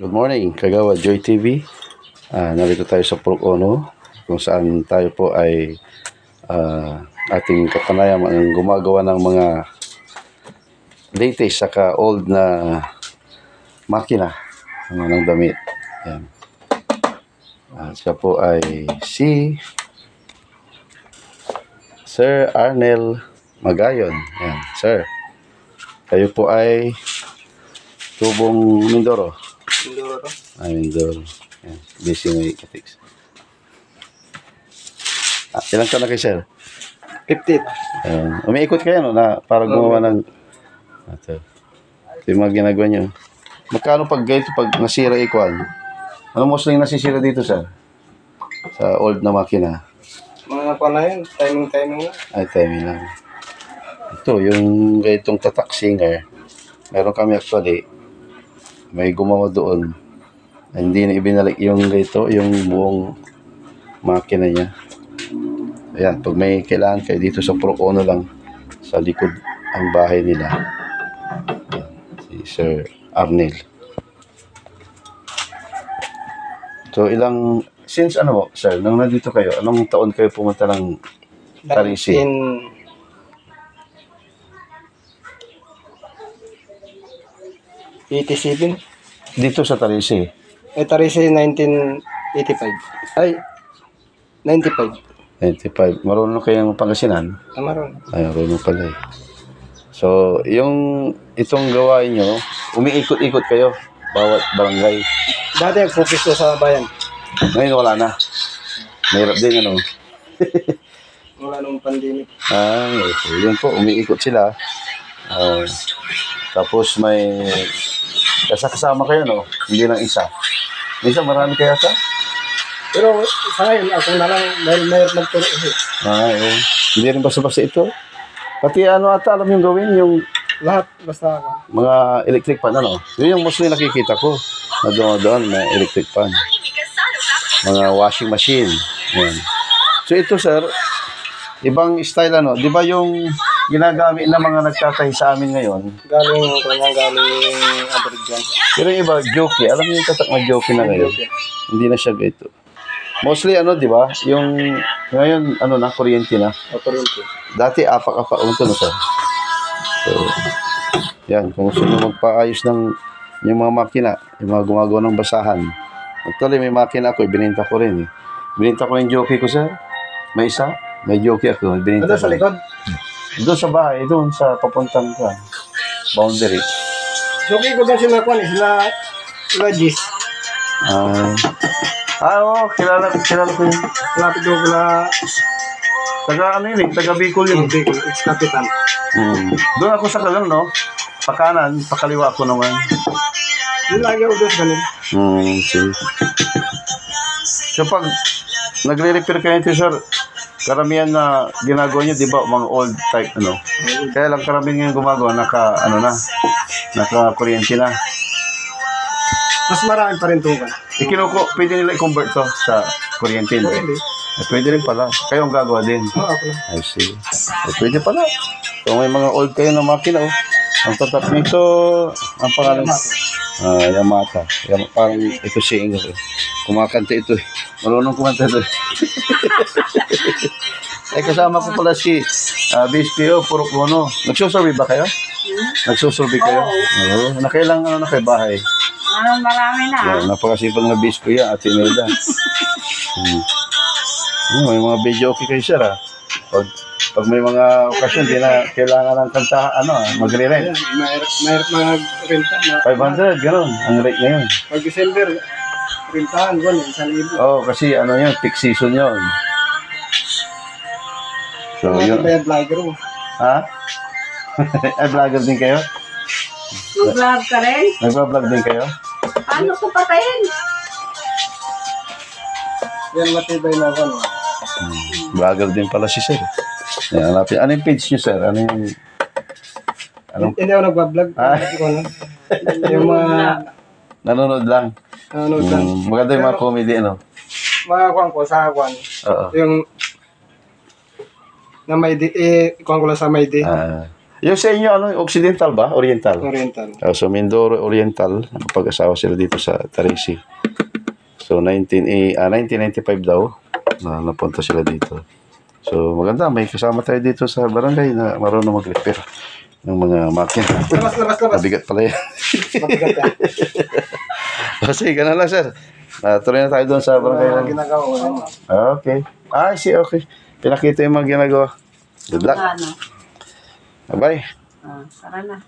Good morning, Kagawa Joy TV. Narito tayo sa Purok Ono kung saan tayo po ay ating kapanayam ang gumagawa ng mga latest saka old na makina ng damit. Yan. Siya po ay si Sir Arnel Magayon. Yan, Sir. Kayo po ay Tubong Mindoro. Mindoro to? Mindoro. Yan. Busy may katiks. Ilang taon na kayo, Sir? 50. Umiikot kayo, no? Na, para gumawa ng... Ito. Ito yung mga ginagawa nyo. Magkano pag ganito, pag nasira ikuan? Ano mostly nasisira dito, Sir? Sa old na makina? Mga pa na yun, timing na. Ay, timing lang. Ito, yung ganitong tatak singer. Meron kami actually. May gumawa doon. Hindi na ibinalik yung ganito, yung buong makina niya. Ayan, pag may kailangan kayo dito sa Purok Ono lang, sa likod ang bahay nila. Ayan, si Sir Arnel. So, since ano, Sir, nung nandito kayo, anong taon kayo pumunta ng Tarisi? In 87. Dito sa Tarisi. Tarisi 1985. Ay, 95. 95. Marunong kayong Pangasinan? Tama ron. Ay, marunong pala eh. So, itong gawain nyo, umiikot-ikot kayo, bawat barangay. Dati nag-focus ko sa bayan. Ngayon wala na. Mahirap din, ano? Wala nung pandemic. Okay. Yun po, umiikot sila. Tapos may kasama kayo, no? Hindi lang isa. Minsan marami kaya sa? Pero sa ngayon, ako na lang dahil mayroon magturo. Yun. Hindi rin basta-basta ito. Pati ata alam yung gawin, yung Lahat, basta ako. mga electric fan, ano? Yun yung mostly nakikita ko. Na doon, may electric fan. Mga washing machine. Yan. So ito, Sir, ibang style, ano? Di ba yung ginagamit ng mga nagtatahi sa amin ngayon? Galing abroad dyan. Pero yung iba, jockey. Alam niyo yung tatak na jockey na ngayon? Hindi na siya ganito. Mostly, di ba? Yung, ngayon, kuryente na. Kuryente. Dati, apak-apak. Ito na, Sir. So, yan. Kung gusto nyo magpaayos ng yung mga makina, yung mga gumagawa ng basahan. Actually, may makina ako, ibinenta ko rin. Ibinenta ko yung jockey ko, Sir. May isa. May jockey ako. Ibinenta Sa ko. likod? Doon sa bahay, doon sa papuntang boundary. So, okay ko doon sila sila Gis. Oo, kilala ko yun. Lapit ko pala Taga Bicol yun. ex-kapitan. Doon ako sa kalang, no? Pakanan, pakaliwa ko naman. Yung lagi ako doon ganun. See. So pag nagre-repair kayo ito, Sir, karamihan na ginagawa nyo, di ba, mga old type, Kaya lang karamihan yung gumagawa, naka-kuryente na. Mas marami pa rin tukan. Pwede nila i-convert to sa kuryente, no? Pwede rin pala. Kayo ang gagawa din. Oo, ako lang. I see. Pwede pala. Kung may mga old kayo na makina, ang tatak nito, ang pangalan, Yamata. Parang ito si Ingo. Kumakanta ito. Marunong kumanta ito. Kasama ko pala si BSPO, Purok Ono. Nagsusurvey ba kayo? Nagsusurvey kayo? Oo. Nakailang na kayo bahay? Marami na. Yeah, napakasipag na BSPO yan, Ate Imelda. May mga video okay kayo, Sir, ha? Pag may mga okasyon, di na kailangan ng kanta, magre-rent. Mayroon mag-renta. 500, gano'n. Ang rate ngayon. Pag December, rentahan, 1,000. Oo, kasi yun, peak season yun. So, yun. May vlogger mo. Ha? Ay, vlogger din kayo? Mag-vlog ka rin? Nagpa-vlog din kayo? Paano ko patayin? Yan matibay na ako. Vlogger din pala si Sir. Yan, hanapin. Ano yung page niyo, Sir? Hindi ako nagbablog. Yung mga Nanonood lang. nanonood lang. Maganda yung mga comedy, Mga kuwan ko sa kuwan. Oo. Yung na may di, kuwan ko lang sa may di. Yung sa inyo, ano, Occidental ba? Oriental? Oriental. So, Mindoro Oriental. Nakapag-asawa sila dito sa Tarisi. So, 1995 daw na napunta sila dito. So, maganda. May kasama tayo dito sa barangay na marunong mag-repair ng mga makina. Labas. Mabigat pala yan. Mabigat yan. Sige, ganun lang, sir. Tuloy na tayo doon sa barangay. Wala ginagawa. Okay. Okay. Pinakita yung mga ginagawa. Good luck. Ano? Bye. Tara na.